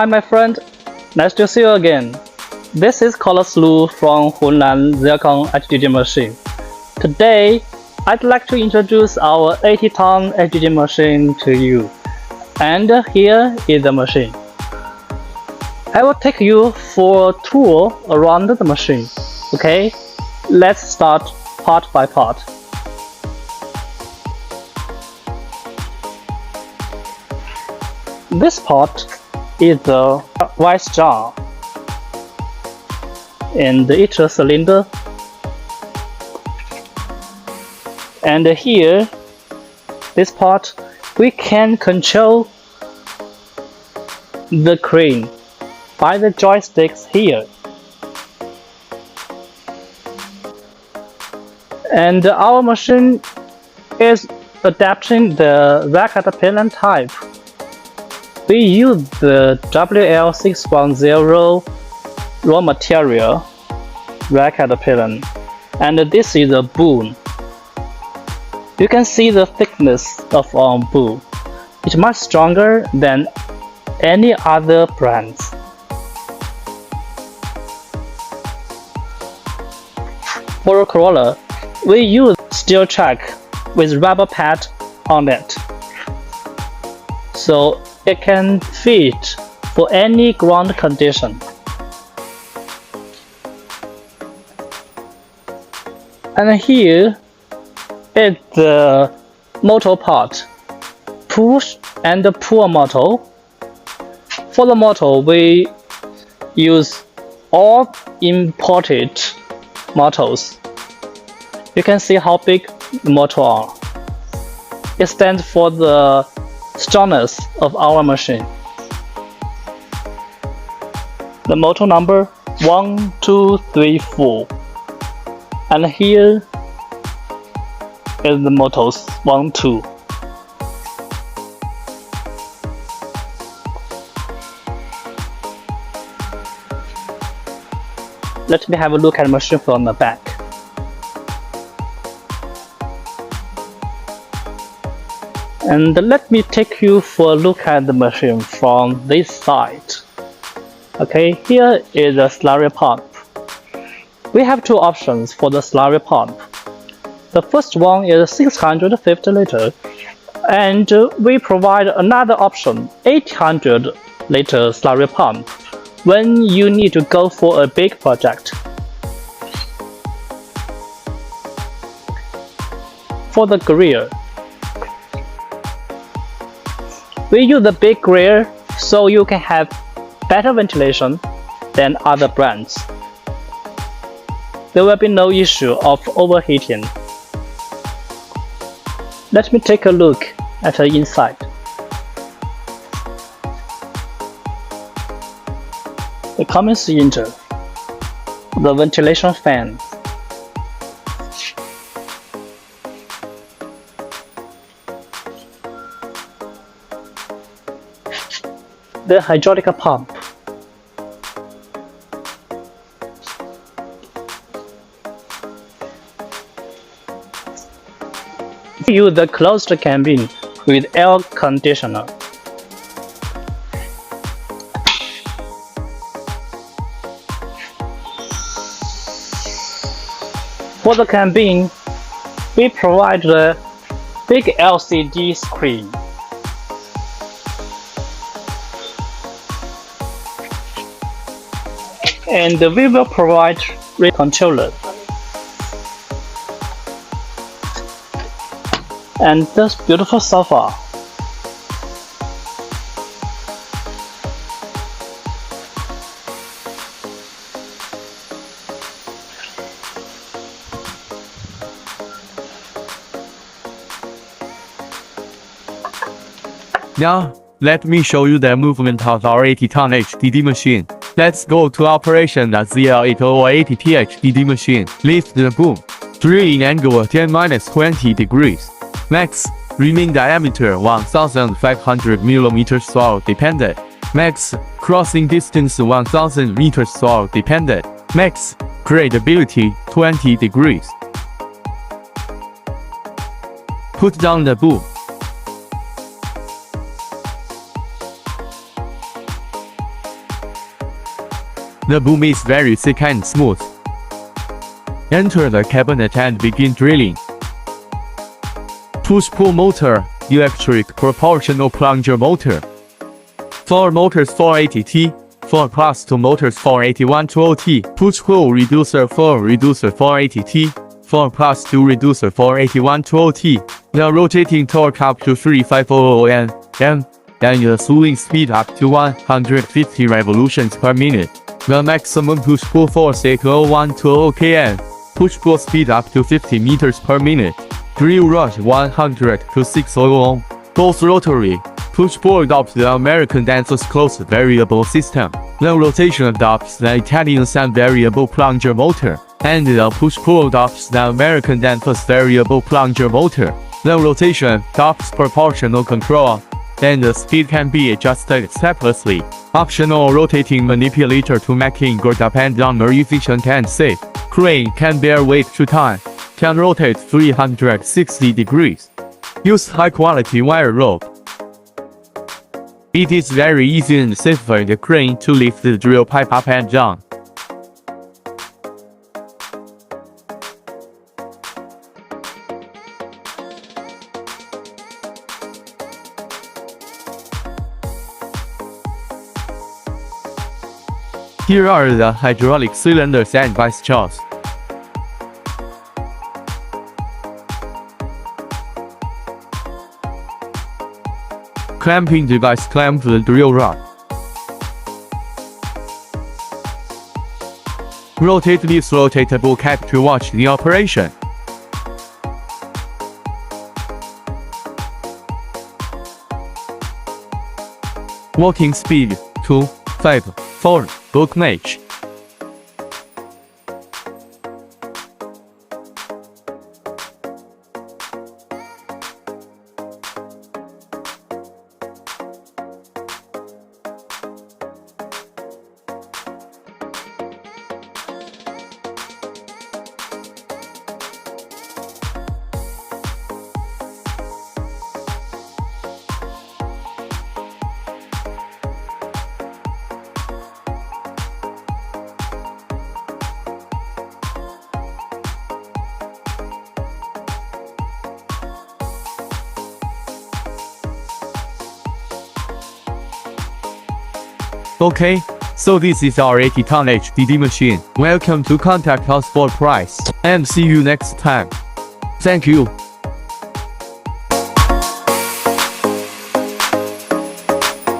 Hi my friend, nice to see you again. This is Carlos Lu from Hunan ZLCONN HDD Machine. Today, I'd like to introduce our 80-ton HDD machine to you. And here is the machine. I will take you for a tour around the machine. Okay, let's start part by part. This part is the rice jar and it's a cylinder, and here this part we can control the crane by the joysticks here, and our machine is adapting the racket pillar type. We use the WL610 raw material racket pillar, and this is a boom. You can see the thickness of our boom. It's much stronger than any other brands. For a crawler, we use steel track with rubber pad on it, so it can fit for any ground condition. And here is the motor part, push and pull motor. For the motor, we use all imported motors. You can see how big the motor are. It stands for the strongness of our machine. The motor number 1, 2, 3, 4, and here is the motors 1, 2. Let me have a look at the machine from the back. And let me take you for a look at the machine from this side. Okay, here is a slurry pump. We have two options for the slurry pump. The first one is 650 liter, and we provide another option, 800 liter slurry pump, when you need to go for a big project. For the grill, we use the big grill so you can have better ventilation than other brands. There will be no issue of overheating. Let me take a look at the inside. The common cylinder, the ventilation fan, the hydraulic pump, use the closed cabin with air conditioner. For the cabin, we provide a big LCD screen. And we will provide remote controller and this beautiful sofa. Now, let me show you the movement of our 80-ton HDD machine. Let's go to operation the ZL800A HDD machine. Lift the boom. Drill in angle 10-20 degrees. Max. Rim diameter 1500 mm soil dependent. Max. Crossing distance 1000 meters soil dependent. Max. Gradability 20 degrees. Put down the boom. The boom is very thick and smooth. Enter the cabinet and begin drilling. Push-pull motor, electric proportional plunger motor. 4 motors 480T, 4 plus 2 motors 48120T, push-pull reducer 4 reducer 480T, 4 plus 2 reducer 48120T. The rotating torque up to 3500 Nm, and the swing speed up to 150 revolutions per minute. The maximum push-pull force 80120 kN, push-pull speed up to 50 meters per minute. Drill rush 100 to 600. Both rotary. Push-pull adopts the American Danfoss closed variable system. The rotation adopts the Italian Sun variable plunger motor, and the push-pull adopts the American Danfoss variable plunger motor. The rotation adopts proportional control, and the speed can be adjusted separately. Optional rotating manipulator to making good up and down more efficient and safe. Crane can bear weight 2 times, can rotate 360 degrees. Use high-quality wire rope. It is very easy and safe for the crane to lift the drill pipe up and down. Here are the hydraulic cylinders and vice jaws. Clamping device clamps the drill rod. Rotate this rotatable cap to watch the operation. Working speed 2, 5, 4, book match. Okay, so this is our 80-ton HDD machine. Welcome to contact us for price, and see you next time. Thank you.